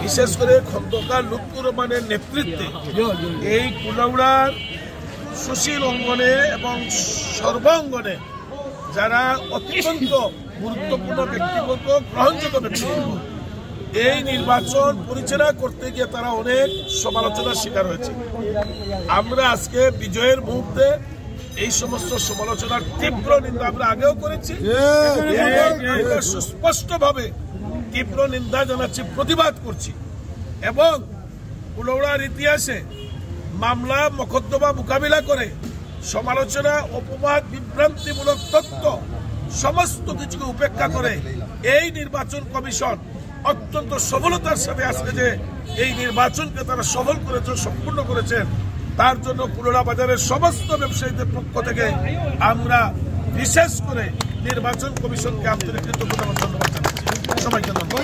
বিশেষ করে খন্দকার লুৎফুর রহমানের নেতৃত্বে এই কুলাউড়ার সুশীল অঙ্গনে এবং সর্বাঙ্গনে যারা অত্যন্ত গুরুত্বপূর্ণ ব্যক্তিগত গ্রহণযোগ্য ব্যক্তিগত এই নির্বাচন পরিচালনা করতে গিয়ে তারা অনেক সমালোচনার শিকার হয়েছে। আমরা আজকে বিজয়ের মুহূর্তে এই সমস্ত সমালোচনার তীব্র নিন্দা আমরা আগেও করেছি, সুস্পষ্টভাবে তীব্র নিন্দা জানাচ্ছি, প্রতিবাদ করছি এবং কুলাউড়ার ইতিহাসে মামলা মোকদ্দমা মোকাবিলা করে সমালোচনা, অপবাদ, বিভ্রান্তিমূলক তথ্য সমস্ত কিছুকে উপেক্ষা করে এই নির্বাচন কমিশন অত্যন্ত সফলতার সাথে আজকে যে এই নির্বাচনকে তারা সফল করেছেন, সম্পূর্ণ করেছেন, তার জন্য কুলাউড়া বাজারের সমস্ত ব্যবসায়ীদের পক্ষ থেকে আমরা বিশেষ করে নির্বাচন কমিশনকে আন্তরিক কৃতজ্ঞতা ও ধন্যবাদ জানাচ্ছি। সবাইকে ধন্যবাদ।